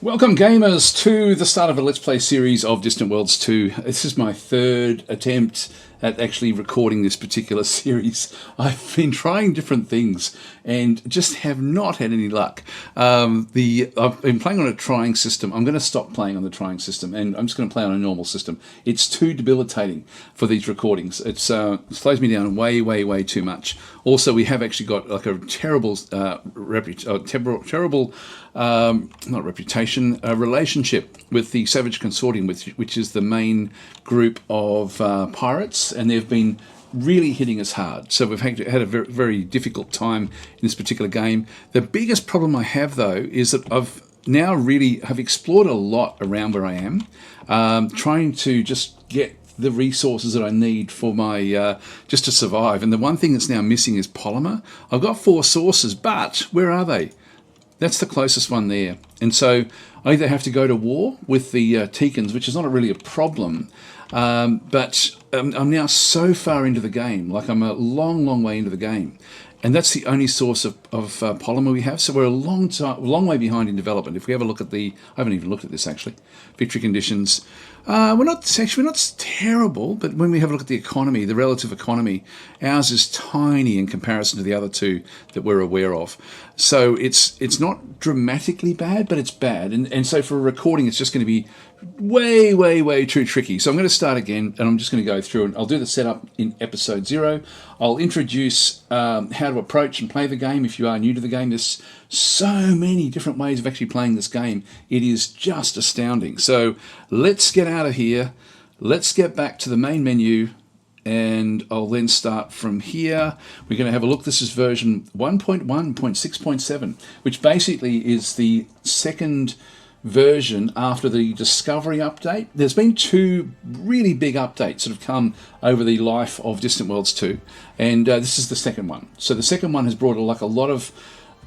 Welcome gamers to the start of a Let's Play series of Distant Worlds 2. This is my third attempt at actually recording this particular series. I've been trying different things and just have not had any luck. I've been playing on a trying system. I'm going to stop playing on the trying system and I'm just going to play on a normal system. It's too debilitating for these recordings. It slows me down way too much. Also, we have actually got like a terrible relationship with the Savage Consortium, which is the main group of pirates, and they've been really hitting us hard. So we've had a very difficult time in this particular game. The biggest problem I have, though, is that I've now really have explored a lot around where I am, trying to just get the resources that I need for my just to survive. And the one thing that's now missing is polymer. I've got 4 sources, but where are they? That's the closest one there. And so I either have to go to war with the Teekans, which is not really a problem, but I'm now so far into the game, like I'm a long way into the game. And that's the only source of polymer we have. So we're a long way behind in development. If we have a look at I haven't even looked at this actually, victory conditions. We're not terrible, but when we have a look at the economy, the relative economy, ours is tiny in comparison to the other two that we're aware of. So it's not dramatically bad, but it's bad. And so for a recording, it's just going to be way too tricky. So I'm going to start again, and I'm just going to go through, and I'll do the setup in episode 0. I'll introduce how to approach and play the game if you are new to the game. There's so many different ways of actually playing this game. It is just astounding. So let's get out of here. Let's get back to the main menu, and I'll then start from here. We're going to have a look. This is version 1.1.6.7, which basically is the second version after the Discovery update. There's been 2 really big updates that have come over the life of Distant Worlds 2, and this is the second one. So the second one has brought a lot of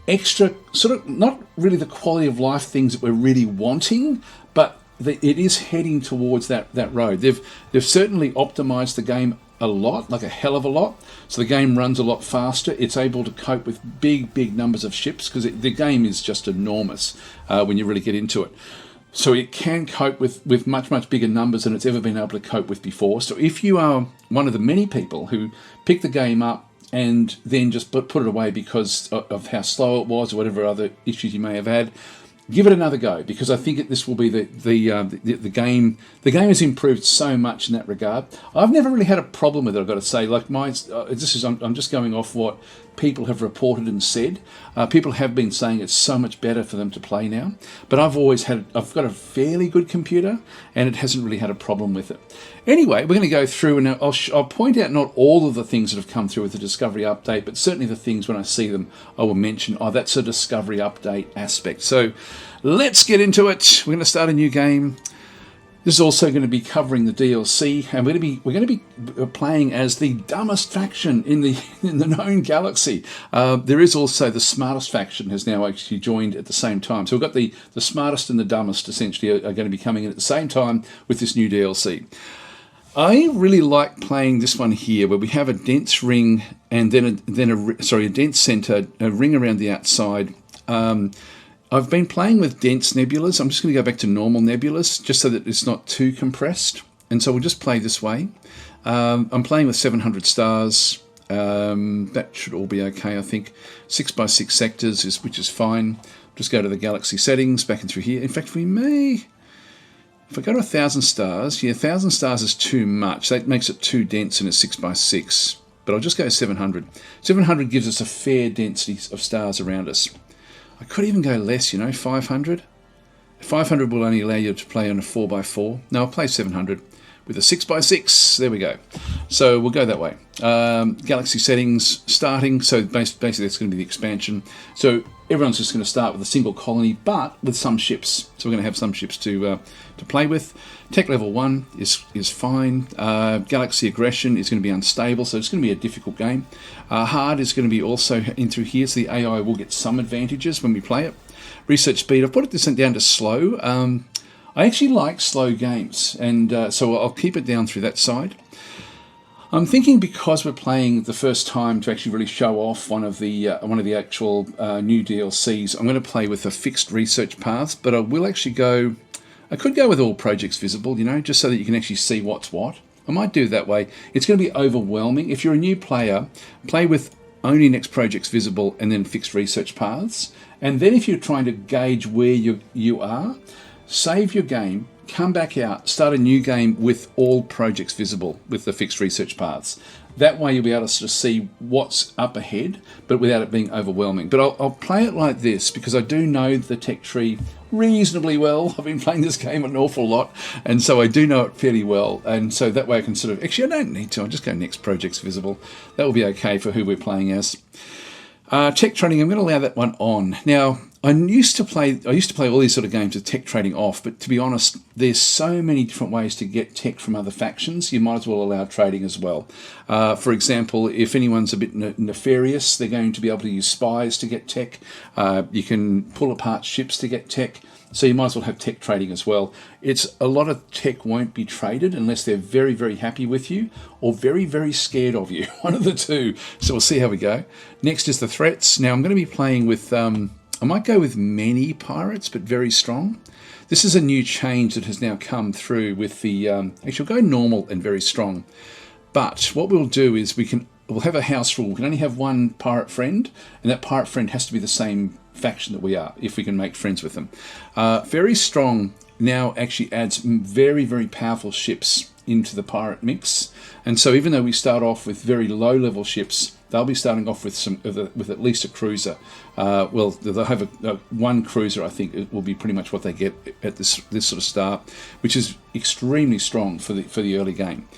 extra, sort of not really the quality of life things that we're really wanting, but it is heading towards that road. They've certainly optimized the game a lot, like a hell of a lot. So the game runs a lot faster. It's able to cope with big numbers of ships because the game is just enormous when you really get into it. So it can cope with much bigger numbers than it's ever been able to cope with before. So if you are one of the many people who pick the game up and then just put it away because of how slow it was or whatever other issues you may have had, give it another go, because I think this will be the game. The game has improved so much in that regard. I've never really had a problem with it, I've got to say. Like I'm just going off what people have reported and said. People have been saying it's so much better for them to play now. But I've got a fairly good computer, and it hasn't really had a problem with it. Anyway, we're going to go through, and I'll point out not all of the things that have come through with the Discovery update, but certainly the things when I see them, I will mention, that's a Discovery update aspect. So let's get into it. We're going to start a new game. This is also going to be covering the DLC, and we're going to be playing as the dumbest faction in the known galaxy. There is also the smartest faction has now actually joined at the same time. So we've got the smartest and the dumbest essentially are going to be coming in at the same time with this new DLC. I really like playing this one here, where we have a dense ring and then a dense center, a ring around the outside. I've been playing with dense nebulas. I'm just going to go back to normal nebulas, just so that it's not too compressed. And so we'll just play this way. I'm playing with 700 stars. That should all be okay, I think. 6x6 sectors, which is fine. Just go to the galaxy settings, back and through here. In fact, we may... If I go to 1,000 stars, 1,000 stars is too much. That makes it too dense in a 6x6. But I'll just go 700. 700 gives us a fair density of stars around us. I could even go less, 500. 500 will only allow you to play on a 4x4. No, I'll play 700 with a 6x6. There we go. So we'll go that way. Galaxy settings starting. So basically that's going to be the expansion. So everyone's just going to start with a single colony, but with some ships. So we're going to have some ships to play with. Tech level 1 is fine. Galaxy aggression is going to be unstable, so it's going to be a difficult game. Hard is going to be also in through here, so the AI will get some advantages when we play it. Research speed, I've put this down to slow. I actually like slow games, and so I'll keep it down through that side. I'm thinking because we're playing the first time to actually really show off one of the actual new DLCs, I'm going to play with a fixed research path, but I will actually go. I could go with all projects visible, you know, just so that you can actually see what's what. I might do it that way. It's going to be overwhelming. If you're a new player, play with only next projects visible and then fixed research paths. And then if you're trying to gauge where you are, save your game, come back out, start a new game with all projects visible with the fixed research paths. That way you'll be able to sort of see what's up ahead, but without it being overwhelming. But I'll play it like this because I do know the tech tree reasonably well. I've been playing this game an awful lot, and so I do know it fairly well. And so that way I can sort of, actually I don't need to, I'll just go next projects visible. That will be okay for who we're playing as. Tech trading, I'm going to allow that one on. Now, I used to play all these sort of games with tech trading off, but to be honest, there's so many different ways to get tech from other factions, you might as well allow trading as well. For example, if anyone's a bit nefarious, they're going to be able to use spies to get tech. You can pull apart ships to get tech. So you might as well have tech trading as well. It's a lot of tech won't be traded unless they're very, very happy with you or very, very scared of you. One of the two. So we'll see how we go. Next is the threats. Now I'm going to be playing with, I might go with many pirates, but very strong. This is a new change that has now come through with the, actually we'll go normal and very strong. But what we'll do is we'll have a house rule. We can only have one pirate friend, and that pirate friend has to be the same faction that we are, if we can make friends with them. Very strong now actually adds very, very powerful ships into the pirate mix. And so even though we start off with very low level ships, they'll be starting off with with at least a cruiser. Well, they'll have one cruiser, I think it will be pretty much what they get at this sort of start, which is extremely strong for the early game.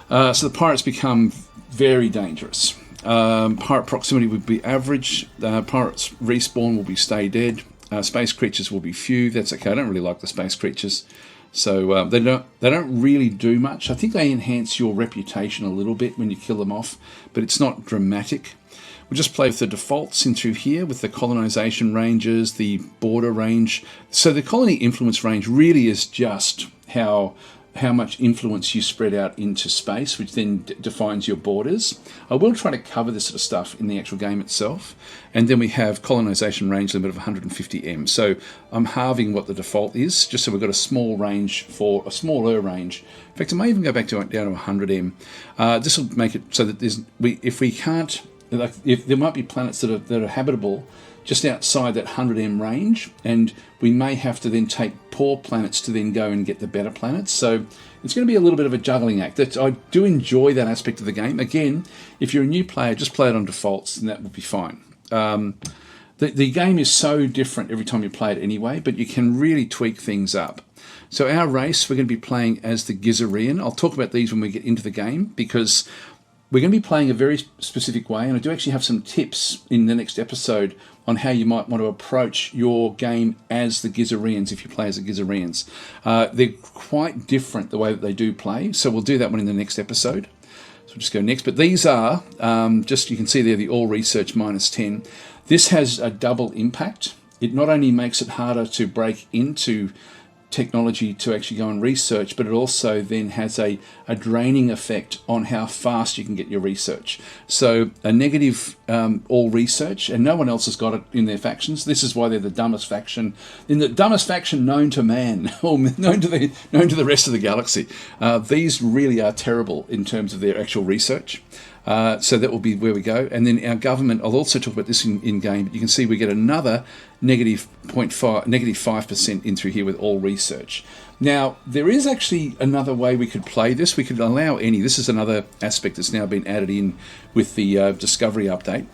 So the pirates become very dangerous. Pirate proximity would be average. Pirates respawn will be stay dead. Space creatures will be few. That's okay. I don't really like the space creatures, so they don't really do much. I think they enhance your reputation a little bit when you kill them off, but it's not dramatic. We'll just play with the defaults in through here with the colonization ranges, the border range. So the colony influence range really is just how much influence you spread out into space, which then defines your borders. I will try to cover this sort of stuff in the actual game itself. And then we have colonization range limit of 150M. So I'm halving what the default is, just so we've got a small range for a smaller range. In fact, I may even go back down to 100M. This will make it so that if we can't, like, if there might be planets that are habitable just outside that 100M range, and we may have to then take poor planets to then go and get the better planets. So it's going to be a little bit of a juggling act. I do enjoy that aspect of the game. Again, if you're a new player, just play it on defaults and that will be fine. The game is so different every time you play it anyway, but you can really tweak things up. So our race, we're going to be playing as the Gizurean. I'll talk about these when we get into the game, because we're going to be playing a very specific way, and I do actually have some tips in the next episode on how you might want to approach your game as the Gizureans if you play as the Gizureans. They're quite different the way that they do play, so we'll do that one in the next episode. So we'll just go next. But these are, just you can see there, the all research -10. This has a double impact. It not only makes it harder to break into technology to actually go and research, but it also then has a draining effect on how fast you can get your research. So a negative all research, and no one else has got it in their factions. This is why they're the dumbest faction, in the dumbest faction known to man, or known to the rest of the galaxy. These really are terrible in terms of their actual research. So that will be where we go. And then our government, I'll also talk about this in game, but you can see we get another negative 5% in through here with all research. Now, there is actually another way we could play this. We could allow any, this is another aspect that's now been added in with the Discovery update,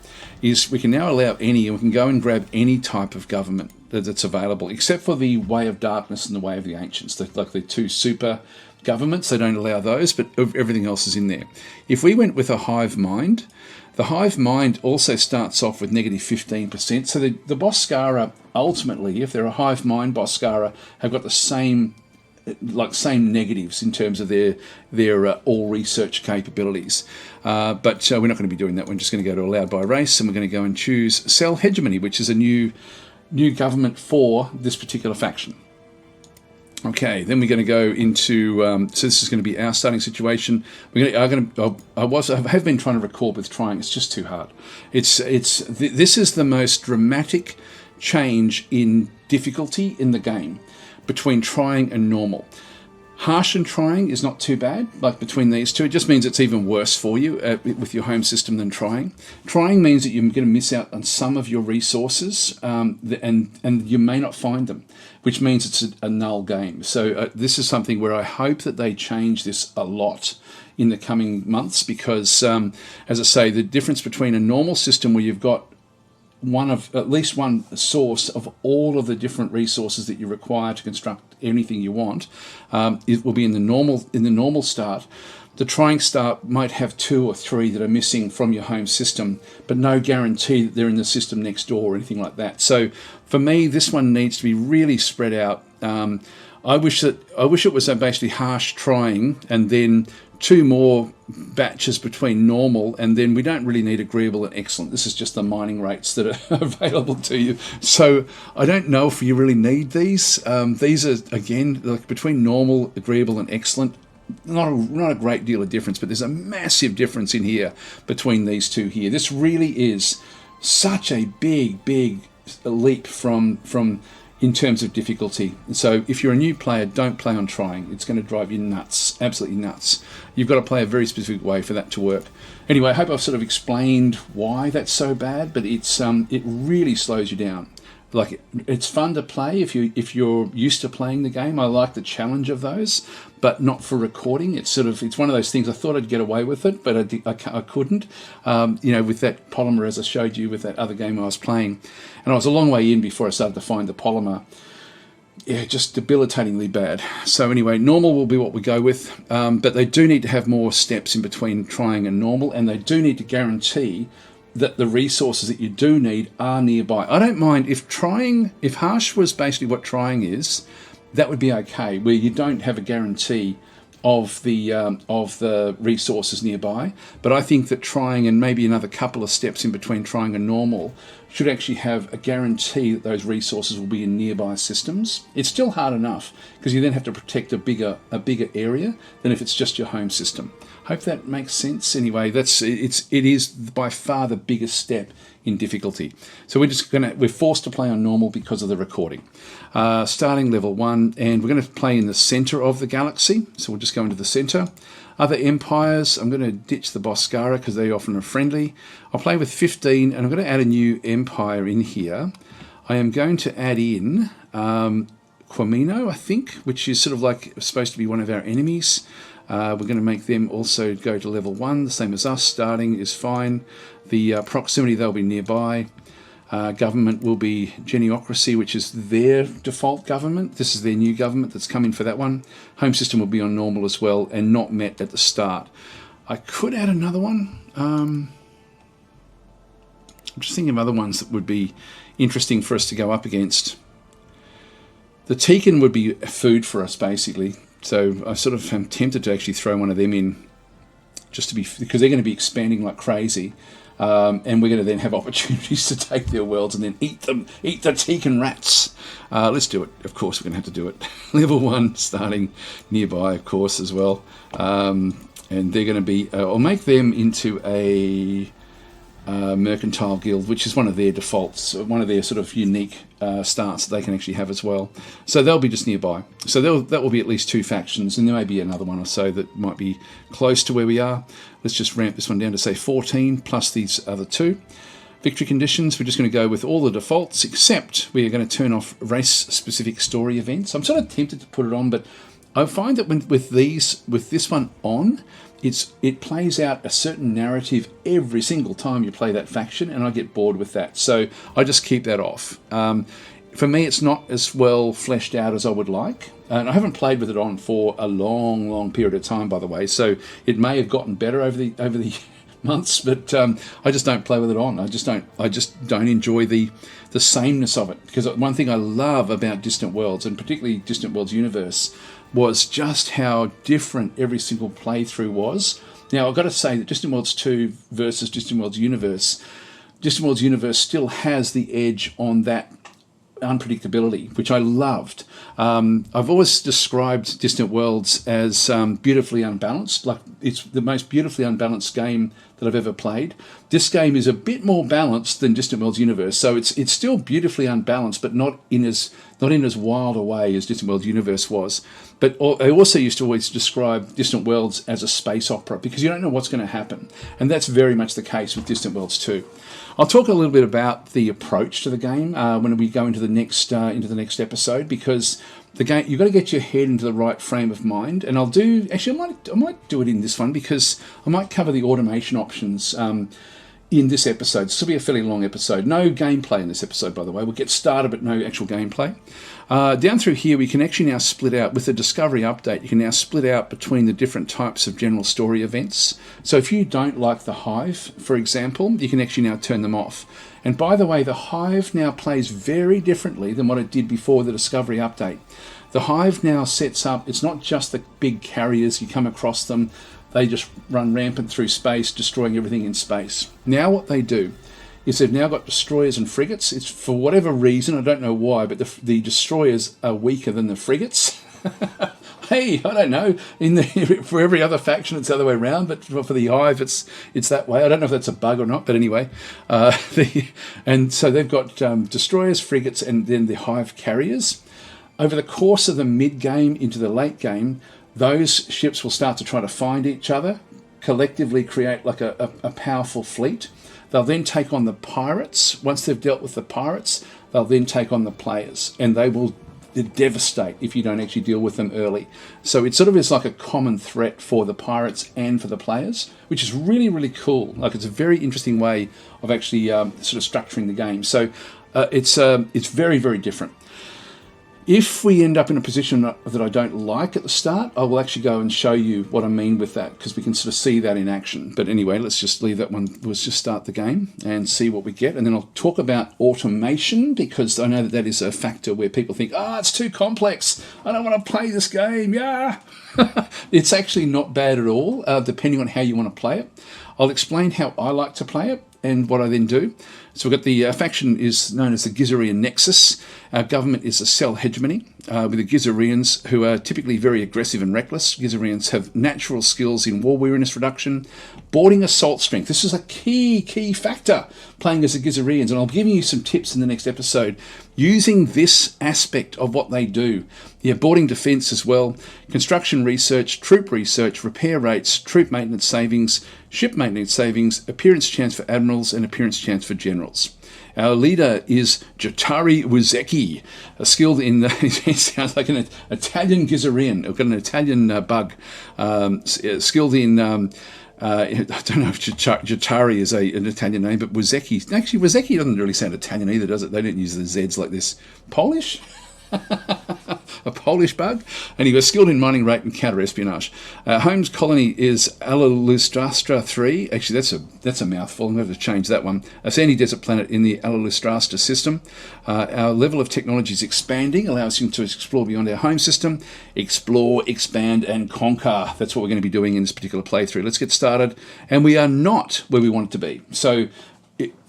is we can now allow any, and we can go and grab any type of government that's available, except for the Way of Darkness and the Way of the Ancients, like the two super governments. They don't allow those, but everything else is in there. If we went with a hive mind, the hive mind also starts off with negative 15%. So the Boscara, ultimately, if they're a hive mind, Boscara have got the same negatives in terms of their all research capabilities. But we're not going to be doing that. We're just going to go to allowed by race, and we're going to go and choose cell hegemony, which is a new government for this particular faction. Okay, then we're going to go into. So this is going to be our starting situation. I have been trying to record with trying. It's just too hard. This is the most dramatic change in difficulty in the game between trying and normal. Harsh and trying is not too bad, like between these two. It just means it's even worse for you with your home system than trying. Trying means that you're going to miss out on some of your resources, and you may not find them, which means it's a null game. So this is something where I hope that they change this a lot in the coming months, because, as I say, the difference between a normal system where you've got at least one source of all of the different resources that you require to construct anything you want, it will be in the normal start. The trying start might have 2 or 3 that are missing from your home system, but no guarantee that they're in the system next door or anything like that. So for me, this one needs to be really spread out. I wish it was basically harsh trying, and then 2 more batches between normal, and then we don't really need agreeable and excellent. This is just the mining rates that are available to you. So I don't know if you really need these. These are, again, like between normal, agreeable, and excellent. Not a great deal of difference, but there's a massive difference in here between these two here. This really is such a big leap from in terms of difficulty. So if you're a new player, don't play on trying. It's going to drive you nuts, absolutely nuts. You've got to play a very specific way for that to work. Anyway, I hope I've sort of explained why that's so bad, but it really slows you down. Like, it's fun to play if you're used to playing the game. I like the challenge of those, but not for recording. It's one of those things. I thought I'd get away with it, but I couldn't. With that polymer, as I showed you with that other game I was playing, and I was a long way in before I started to find the polymer. Yeah, just debilitatingly bad. So anyway, normal will be what we go with, but they do need to have more steps in between trying and normal, and they do need to guarantee that the resources that you do need are nearby. I don't mind if harsh was basically what trying is, that would be okay, where you don't have a guarantee of the resources nearby. But I think that trying, and maybe another couple of steps in between trying and normal, should actually have a guarantee that those resources will be in nearby systems. It's still hard enough, because you then have to protect a bigger area than if it's just your home system. Hope that makes sense. Anyway, it is by far the biggest step in difficulty. So we're forced to play on normal because of the recording. Starting level 1, and we're going to play in the center of the galaxy. So we'll just go into the center. Other empires, I'm going to ditch the Boscara because they often are friendly. I'll play with 15, and I'm going to add a new empire in here. I am going to add in Quamino, I think, which is sort of like supposed to be one of our enemies. We're going to make them also go to level 1, the same as us. Starting is fine. The proximity, they'll be nearby. Government will be Geniocracy, which is their default government. This is their new government that's coming for that one. Home system will be on normal as well, and not met at the start. I could add another one. I'm just thinking of other ones that would be interesting for us to go up against. The Tekin would be food for us, basically. So I sort of am tempted to actually throw one of them in, because they're going to be expanding like crazy, and we're going to then have opportunities to take their worlds and then eat the Tekin rats. Let's do it. Of course, we're going to have to do it. Level 1 starting nearby, of course, as well, and they're going to be. I'll make them into a mercantile guild, which is one of their defaults, one of their sort of unique starts that they can actually have as well. So they'll be just nearby. So that will be at least 2 factions, and there may be another one or so that might be close to where we are. Let's just ramp this one down to say 14 plus these other 2. Victory conditions, we're just going to go with all the defaults, except we are going to turn off race-specific story events. I'm sort of tempted to put it on, but I find that with this one on, it plays out a certain narrative every single time you play that faction, and I get bored with that. So I just keep that off. For me, it's not as well fleshed out as I would like. And I haven't played with it on for a long period of time, by the way. So it may have gotten better over the months, but I just don't play with it on. I just don't enjoy the sameness of it. Because one thing I love about Distant Worlds, and particularly Distant Worlds Universe, was just how different every single playthrough was. Now, I've got to say that Distant Worlds 2 versus Distant Worlds Universe still has the edge on that unpredictability, which I loved. I've always described Distant Worlds as beautifully unbalanced. Like, it's the most beautifully unbalanced game that I've ever played. This game is a bit more balanced than Distant Worlds Universe, so it's still beautifully unbalanced, but not in as wild a way as Distant Worlds Universe was. But I also used to always describe Distant Worlds as a space opera, because you don't know what's going to happen, and that's very much the case with Distant Worlds 2. I'll talk a little bit about the approach to the game when we go into the next episode, because the game, you've got to get your head into the right frame of mind. And I might do it in this one, because I might cover the automation options in this episode. This will be a fairly long episode. No gameplay in this episode, by the way. We'll get started, but no actual gameplay. Down through here, we can actually now split out, with the Discovery update, you can now split out between the different types of general story events. So if you don't like the Hive, for example, you can actually now turn them off. And by the way, the Hive now plays very differently than what it did before the Discovery update. The Hive now sets up, it's not just the big carriers, you come across them, they just run rampant through space, destroying everything in space. Now what they do is they've now got destroyers and frigates. It's for whatever reason, I don't know why, but the destroyers are weaker than the frigates. Hey, I don't know. For every other faction, it's the other way around, but for the Hive, it's that way. I don't know if that's a bug or not, but anyway. And so they've got destroyers, frigates, and then the Hive carriers. Over the course of the mid-game into the late game, those ships will start to try to find each other, collectively create like a powerful fleet. They'll then take on the pirates. Once they've dealt with the pirates, they'll then take on the players, and they will devastate if you don't actually deal with them early. So it sort of is like a common threat for the pirates and for the players, which is really, really cool. Like, it's a very interesting way of actually sort of structuring the game. So it's very, very different. If we end up in a position that I don't like at the start, I will actually go and show you what I mean with that, because we can sort of see that in action. But anyway, let's just leave that one. Let's just start the game and see what we get. And then I'll talk about automation, because I know that is a factor where people think, it's too complex. I don't want to play this game. Yeah. It's actually not bad at all, depending on how you want to play it. I'll explain how I like to play it and what I then do. So we've got the faction is known as the Gizurean Nexus. Our government is a cell hegemony with the Gizureans, who are typically very aggressive and reckless. Gizureans have natural skills in war weariness reduction, boarding assault strength. This is a key factor playing as the Gizureans, and I'll give you some tips in the next episode using this aspect of what they do. Yeah, boarding defense as well, construction research, troop research, repair rates, troop maintenance savings, ship maintenance savings, appearance chance for admirals, and appearance chance for generals. Our leader is Jatari Wuzeki, skilled in, it sounds like an Italian Gizurean, we've got an Italian bug, skilled in, I don't know if Jatari is an Italian name, but Wuzeki, actually Wuzeki doesn't really sound Italian either, does it? They don't use the Zs like this. Polish? A Polish bug, and he was skilled in mining rate and counter-espionage. Holmes' colony is Allustrastra 3. Actually, that's a mouthful. I'm going to have to change that one. A sandy desert planet in the Allustrastra system. Our level of technology is expanding, allows him to explore beyond our home system. Explore, expand, and conquer. That's what we're going to be doing in this particular playthrough. Let's get started. And we are not where we want it to be. So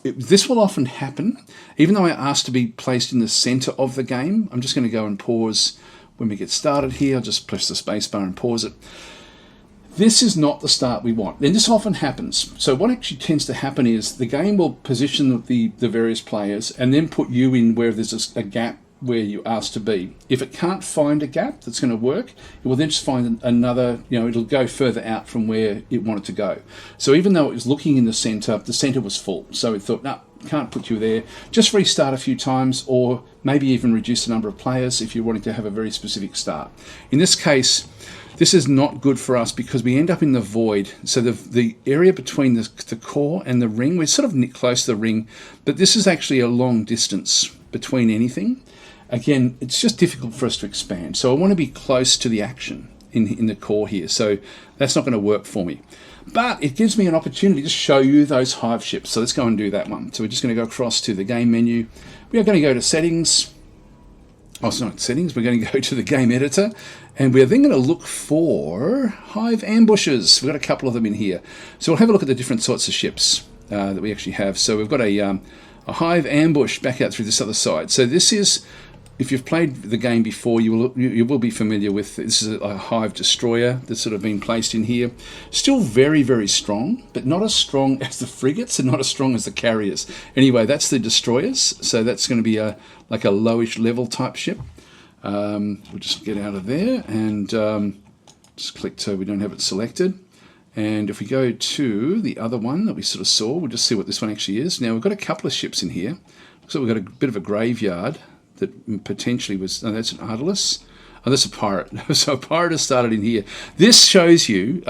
this will often happen. Even though I asked to be placed in the center of the game, I'm just going to go and pause when we get started here. I'll just press the space bar and pause it. This is not the start we want. And this often happens. So what actually tends to happen is the game will position the various players and then put you in where there's a gap where you asked to be. If it can't find a gap that's going to work, it will then just find another, it'll go further out from where it wanted to go. So even though it was looking in the center was full. So it thought, no, can't put you there. Just restart a few times, or maybe even reduce the number of players if you're wanting to have a very specific start. In this case, this is not good for us because we end up in the void. So the area between the core and the ring, we're sort of close to the ring, but this is actually a long distance between anything. Again, it's just difficult for us to expand. So I want to be close to the action in the core here. So that's not going to work for me. But it gives me an opportunity to show you those Hive ships. So let's go and do that one. So we're just going to go across to the game menu. We are going to go to settings. Oh, it's not settings. We're going to go to the game editor. And we're then going to look for Hive ambushes. We've got a couple of them in here. So we'll have a look at the different sorts of ships that we actually have. So we've got a a hive ambush back out through this other side. So this is, if you've played the game before, you will be familiar with, this is a hive destroyer that's sort of been placed in here. Still very, very strong, but not as strong as the frigates and not as strong as the carriers. Anyway, that's the destroyers. So that's going to be like a lowish level type ship. We'll just get out of there and just click so we don't have it selected. And if we go to the other one that we sort of saw, we'll just see what this one actually is. Now, we've got a couple of ships in here. Looks like we've got a bit of a graveyard that potentially was, that's an Ardalus. Oh, that's a pirate. So a pirate has started in here. This shows you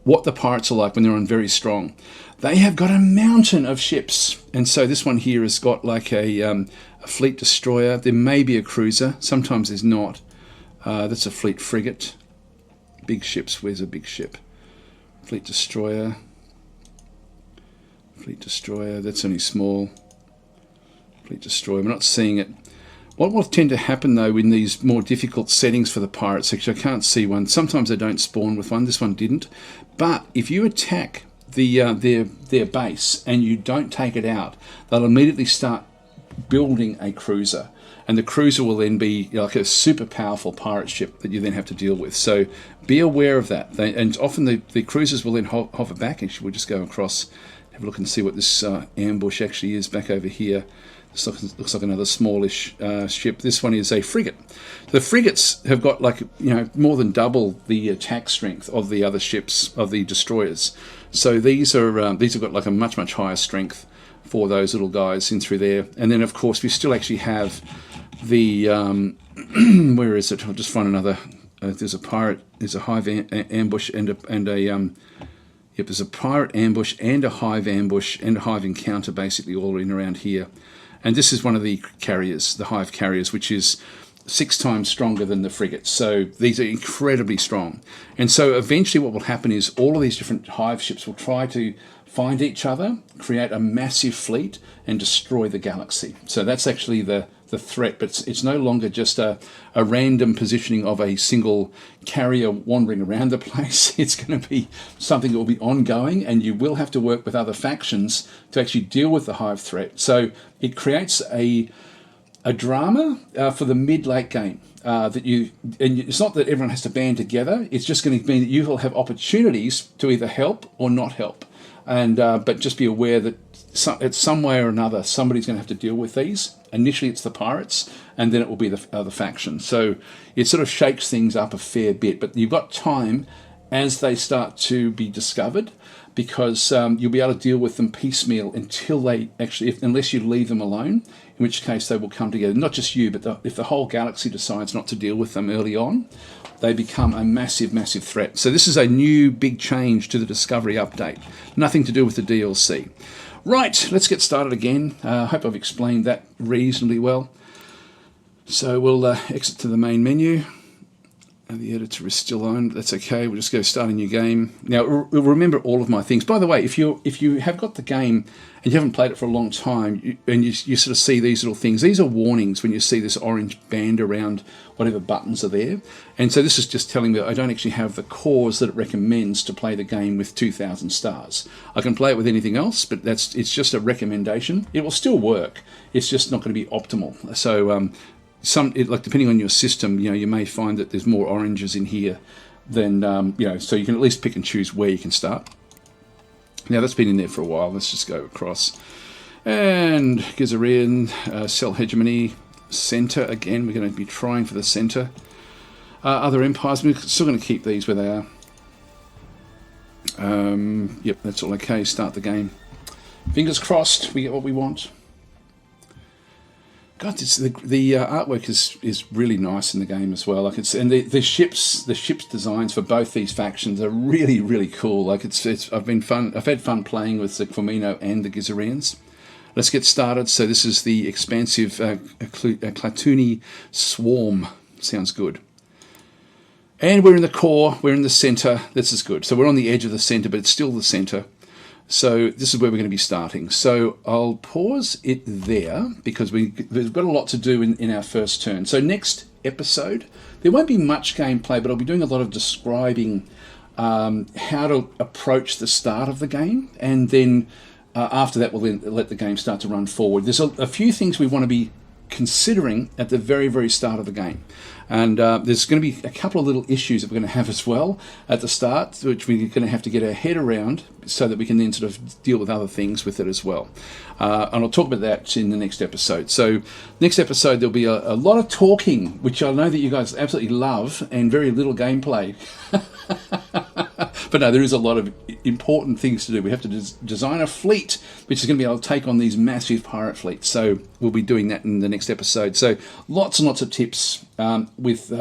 what the pirates are like when they're on very strong. They have got a mountain of ships. And so this one here has got like a fleet destroyer. There may be a cruiser. Sometimes there's not. That's a fleet frigate. Big ships. Where's a big ship? Fleet destroyer. Fleet destroyer. That's only small. Fleet destroyer. We're not seeing it. What will tend to happen, though, in these more difficult settings for the pirate section, I can't see one. Sometimes they don't spawn with one. This one didn't. But if you attack their base and you don't take it out, they'll immediately start building a cruiser. And the cruiser will then be like a super powerful pirate ship that you then have to deal with. So be aware of that. And often the cruisers will then hover back. Actually, we'll just go across, have a look and see what this ambush actually is back over here. This looks like another smallish ship. This one is a frigate. The frigates have got like, more than double the attack strength of the other ships, of the destroyers. So these have got like a much higher strength for those little guys in through there. And then of course we still actually have the where is it? I'll just find another. There's a pirate. There's a hive ambush and a yep. There's a pirate ambush and a hive ambush and a hive encounter basically all in around here. And this is one of the carriers, the hive carriers, which is 6 times stronger than the frigates. So these are incredibly strong. And so eventually what will happen is all of these different hive ships will try to find each other, create a massive fleet, and destroy the galaxy. So that's actually the threat, but it's no longer just a random positioning of a single carrier wandering around the place. It's going to be something that will be ongoing, and you will have to work with other factions to actually deal with the hive threat. So it creates a drama for the mid-late game. And it's not that everyone has to band together. It's just going to mean that you will have opportunities to either help or not help. And but just be aware that it's some way or another somebody's going to have to deal with these. Initially it's the pirates, and then it will be the other faction. So it sort of shakes things up a fair bit, but you've got time as they start to be discovered, because you'll be able to deal with them piecemeal until they actually, unless you leave them alone, in which case they will come together. Not just you, but if the whole galaxy decides not to deal with them early on, they become a massive threat. So this is a new big change to the Discovery update. Nothing to do with the DLC. Right, let's get started again. I hope I've explained that reasonably well. So we'll exit to the main menu. The editor is still on. That's okay. We'll just go start a new game. Now, remember all of my things. By the way, if you have got the game and you haven't played it for a long time, and you sort of see these little things, these are warnings when you see this orange band around whatever buttons are there. And so this is just telling me I don't actually have the cores that it recommends to play the game with 2,000 stars. I can play it with anything else, but it's just a recommendation. It will still work. It's just not going to be optimal. So depending on your system, you may find that there's more oranges in here than so you can at least pick and choose where you can start. Now that's been in there for a while. Let's just go across. And Gizurean, cell hegemony, center again. We're going to be trying for the center. Other empires, we're still going to keep these where they are. Yep, that's all okay. Start the game. Fingers crossed we get what we want. God, the artwork is really nice in the game as well. The ships designs for both these factions are really cool. I've had fun playing with the Formino and the Gizureans. Let's get started. So this is the expansive Clatoony Swarm. Sounds good. And we're in the core. We're in the center. This is good. So we're on the edge of the center, but it's still the center. So this is where we're going to be starting. So I'll pause it there because we've got a lot to do in our first turn. So next episode, there won't be much gameplay, but I'll be doing a lot of describing how to approach the start of the game, and then After that, we'll then let the game start to run forward. There's a few things we want to be considering at the very, very start of the game. And there's going to be a couple of little issues that we're going to have as well at the start, which we're going to have to get our head around so that we can then sort of deal with other things with it as well. And I'll talk about that in the next episode. So next episode, there'll be a lot of talking, which I know that you guys absolutely love, and very little gameplay. But no, there is a lot of important things to do. We have to design a fleet which is going to be able to take on these massive pirate fleets. So we'll be doing that in the next episode. So lots and lots of tips with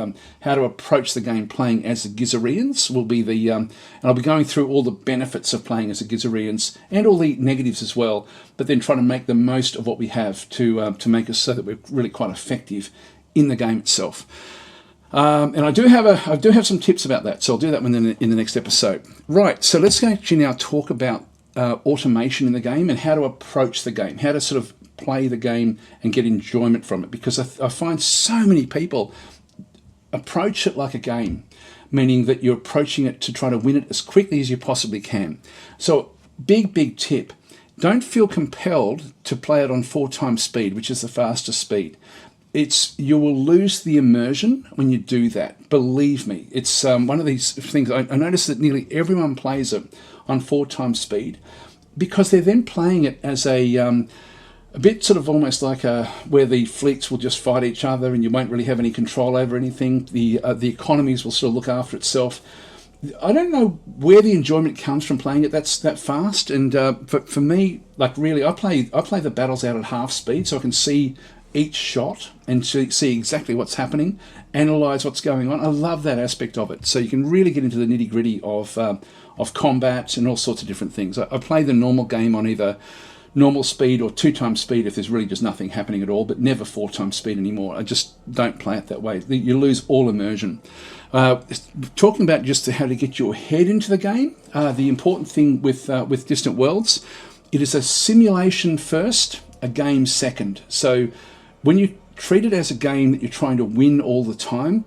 how to approach the game playing as the Gizureans will be the... and I'll be going through all the benefits of playing as the Gizureans and all the negatives as well, but then trying to make the most of what we have to make us so that we're really quite effective in the game itself. And I do have some tips about that, so I'll do that one in the next episode. Right, so let's actually now talk about automation in the game and how to approach the game, how to sort of play the game and get enjoyment from it, because I find so many people approach it like a game, meaning that you're approaching it to try to win it as quickly as you possibly can. So big tip, don't feel compelled to play it on 4 times speed, which is the fastest speed. You will lose the immersion when you do that. Believe me, it's one of these things. I notice that nearly everyone plays it on 4 times speed because they're then playing it as a bit sort of almost like where the fleets will just fight each other and you won't really have any control over anything. The economies will sort of look after itself. I don't know where the enjoyment comes from playing it that fast. And for me, like really, I play the battles out at half speed so I can see each shot and see exactly what's happening, analyze what's going on. I love that aspect of it. So you can really get into the nitty gritty of combat and all sorts of different things. I play the normal game on either normal speed or 2 times speed if there's really just nothing happening at all, but never 4 times speed anymore. I just don't play it that way. You lose all immersion. Talking about just how to get your head into the game, the important thing with Distant Worlds, it is a simulation first, a game second. So when you treat it as a game that you're trying to win all the time,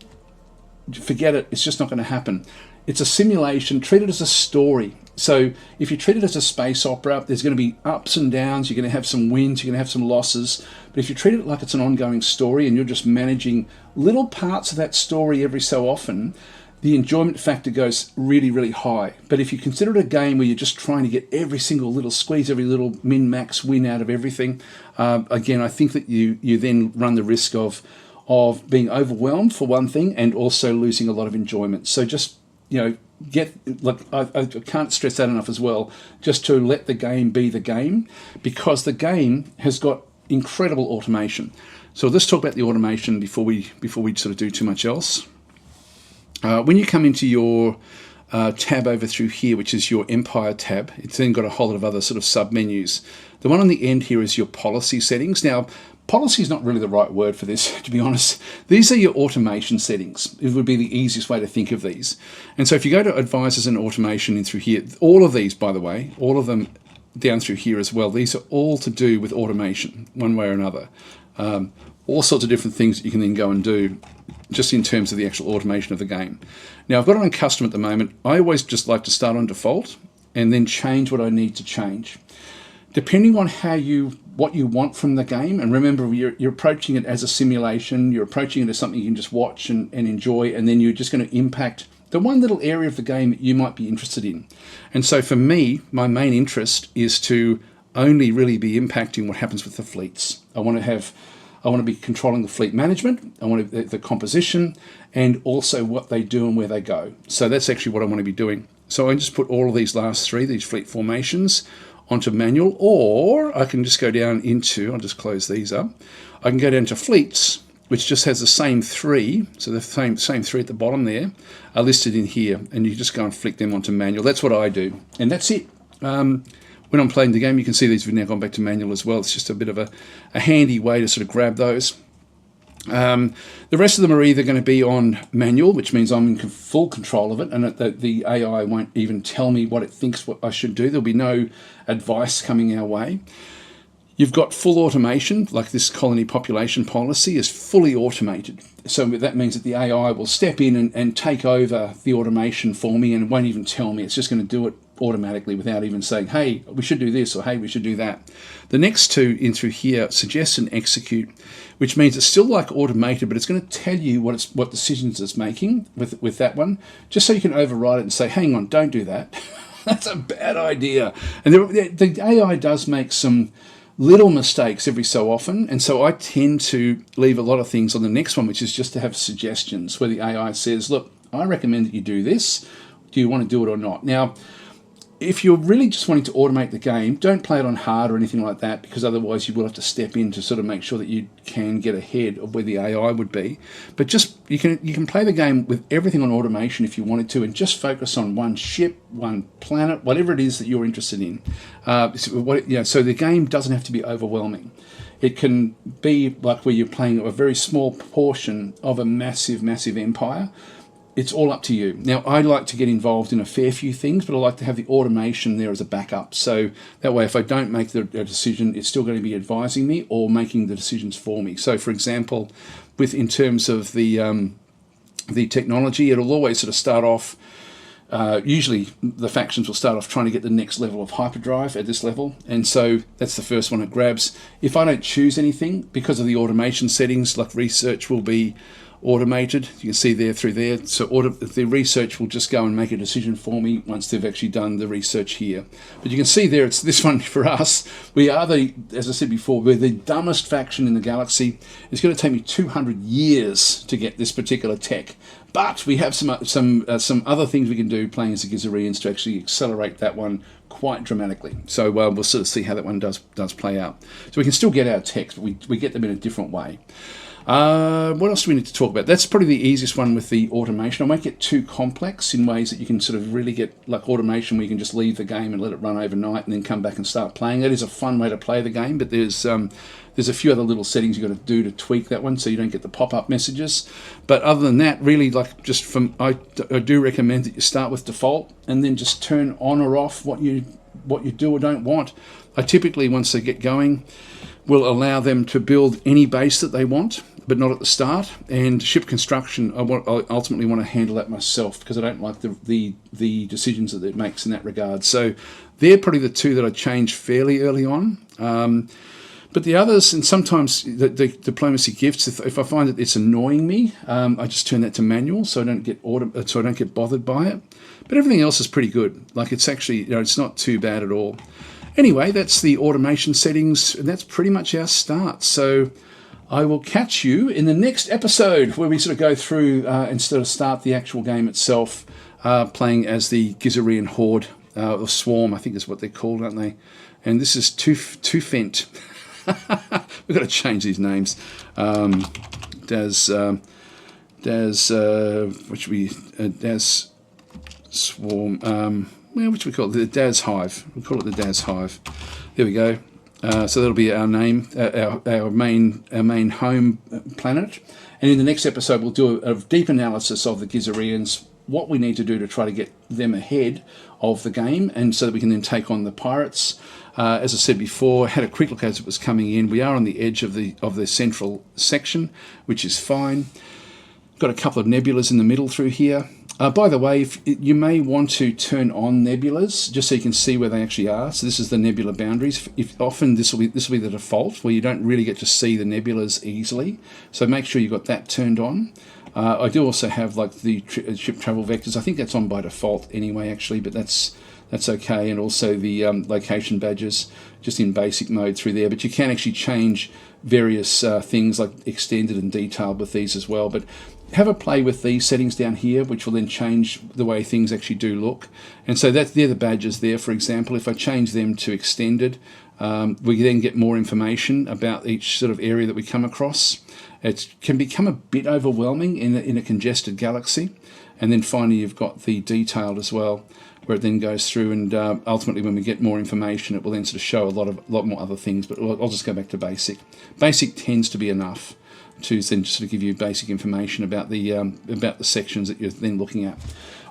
forget it. It's just not going to happen. It's a simulation. Treat it as a story. So if you treat it as a space opera, there's going to be ups and downs. You're going to have some wins. You're going to have some losses. But if you treat it like it's an ongoing story and you're just managing little parts of that story every so often, the enjoyment factor goes really, really high. But if you consider it a game where you're just trying to get every single little squeeze, every little min-max win out of everything, again, I think that you then run the risk of being overwhelmed for one thing and also losing a lot of enjoyment. So just, I can't stress that enough as well, just to let the game be the game, because the game has got incredible automation. So let's talk about the automation before we sort of do too much else. When you come into your tab over through here, which is your Empire tab, it's then got a whole lot of other sort of sub-menus. The one on the end here is your policy settings. Now, policy is not really the right word for this, to be honest. These are your automation settings. It would be the easiest way to think of these. And so if you go to advisors and automation in through here, all of these, by the way, all of them down through here as well, these are all to do with automation, one way or another. All sorts of different things that you can then go and do just in terms of the actual automation of the game. Now, I've got it on custom at the moment. I always just like to start on default and then change what I need to change. Depending on what you want from the game, and remember, you're approaching it as a simulation, you're approaching it as something you can just watch and enjoy, and then you're just going to impact the one little area of the game that you might be interested in. And so for me, my main interest is to only really be impacting what happens with the fleets. I want to be controlling the fleet management, I want the composition, and also what they do and where they go. So that's actually what I want to be doing. So I just put all of these last 3, these fleet formations, onto manual, or I can just go down into, I'll just close these up, I can go down to fleets, which just has the same 3, so the same 3 at the bottom there are listed in here, and you just go and flick them onto manual. That's what I do, and that's it. When I'm playing the game, you can see these have now gone back to manual as well. It's just a bit of a handy way to sort of grab those. The rest of them are either going to be on manual, which means I'm in full control of it, and the AI won't even tell me what it thinks what I should do. There'll be no advice coming our way. You've got full automation, like this colony population policy is fully automated. So that means that the AI will step in and take over the automation for me and won't even tell me. It's just going to do it automatically without even saying, hey, we should do this, or hey, we should do that. The next two in through here, suggest and execute, which means it's still like automated, but it's going to tell you what decisions it's making with that one, just so you can override it and say, hang on, don't do that. That's a bad idea. And the AI does make some little mistakes every so often, and so I tend to leave a lot of things on the next one, which is just to have suggestions where the AI says, look, I recommend that you do this. Do you want to do it or not? Now, if you're really just wanting to automate the game, don't play it on hard or anything like that, because otherwise you will have to step in to sort of make sure that you can get ahead of where the AI would be. But just you can play the game with everything on automation if you wanted to, and just focus on one ship, one planet, whatever it is that you're interested in. So the game doesn't have to be overwhelming. It can be like where you're playing a very small portion of a massive, massive empire. It's all up to you. Now, I like to get involved in a fair few things, but I like to have the automation there as a backup. So that way, if I don't make the decision, it's still going to be advising me or making the decisions for me. So, for example, in terms of the technology, it'll always sort of start off. Usually, the factions will start off trying to get the next level of hyperdrive at this level, and so that's the first one it grabs. If I don't choose anything, because of the automation settings, like research will be automated. You can see there through there. So the research will just go and make a decision for me once they've actually done the research here. But you can see there, it's this one for us. We are as I said before, we're the dumbest faction in the galaxy. It's going to take me 200 years to get this particular tech. But we have some other things we can do playing as the Gizureans to actually accelerate that one quite dramatically. So we'll sort of see how that one does play out. So we can still get our techs, but we get them in a different way. What else do we need to talk about? That's probably the easiest one with the automation. I won't get too complex in ways that you can sort of really get like automation where you can just leave the game and let it run overnight and then come back and start playing. That is a fun way to play the game, but there's a few other little settings you've got to do to tweak that one so you don't get the pop-up messages. But other than that, really, like just I do recommend that you start with default and then just turn on or off what you do or don't want. I typically, once they get going, will allow them to build any base that they want, but not at the start. And ship construction, I ultimately want to handle that myself because I don't like the decisions that it makes in that regard. So they're probably the two that I changed fairly early on. But the others, and sometimes the diplomacy gifts, if I find that it's annoying me, I just turn that to manual so I don't get bothered by it. But everything else is pretty good. Like it's actually, it's not too bad at all. Anyway, that's the automation settings, and that's pretty much our start. So I will catch you in the next episode where we sort of go through and sort of start the actual game itself, playing as the Gizurean Horde, or Swarm, I think is what they're called, aren't they? And this is Tufent. We've got to change these names. Daz Swarm. Which we call it the Daz Hive. We call it the Daz Hive. There we go. So that'll be our name, our main home planet. And in the next episode, we'll do a deep analysis of the Gizureans, what we need to do to try to get them ahead of the game, and so that we can then take on the pirates. As I said before, had a quick look as it was coming in. We are on the edge of the central section, which is fine. Got a couple of nebulas in the middle through here. By the way, you may want to turn on nebulas just so you can see where they actually are. So this is the nebula boundaries. Often this will be the default where you don't really get to see the nebulas easily. So make sure you've got that turned on. I do also have like the ship travel vectors. I think that's on by default anyway, actually, but that's okay. And also the location badges just in basic mode through there. But you can actually change various things like extended and detailed with these as well. But have a play with these settings down here, which will then change the way things actually do look. And so they're the badges there, for example. If I change them to extended, we then get more information about each sort of area that we come across. It can become a bit overwhelming in a congested galaxy. And then finally, you've got the detailed as well, where it then goes through, and ultimately when we get more information, it will then sort of show a lot more other things. But I'll just go back to basic. Basic tends to be enough to then just sort of give you basic information about the sections that you're then looking at.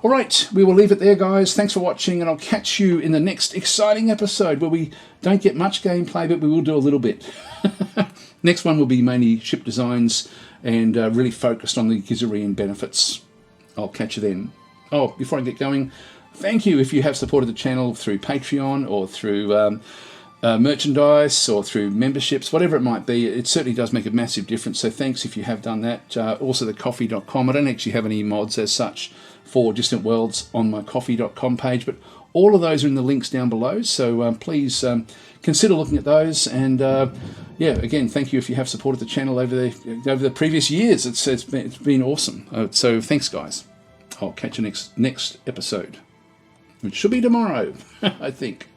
All right, we will leave it there, guys. Thanks for watching, and I'll catch you in the next exciting episode where we don't get much gameplay, but we will do a little bit. Next one will be mainly ship designs and really focused on the Gizurean benefits. I'll catch you then. Oh, before I get going, thank you if you have supported the channel through Patreon or through merchandise or through memberships, whatever it might be. It certainly does make a massive difference. So thanks if you have done that. Also the coffee.com. I don't actually have any mods as such for Distant Worlds on my coffee.com page, but all of those are in the links down below. So please consider looking at those. And yeah, again, thank you if you have supported the channel over the previous years. It's been awesome. So thanks, guys. I'll catch you next episode, which should be tomorrow, I think.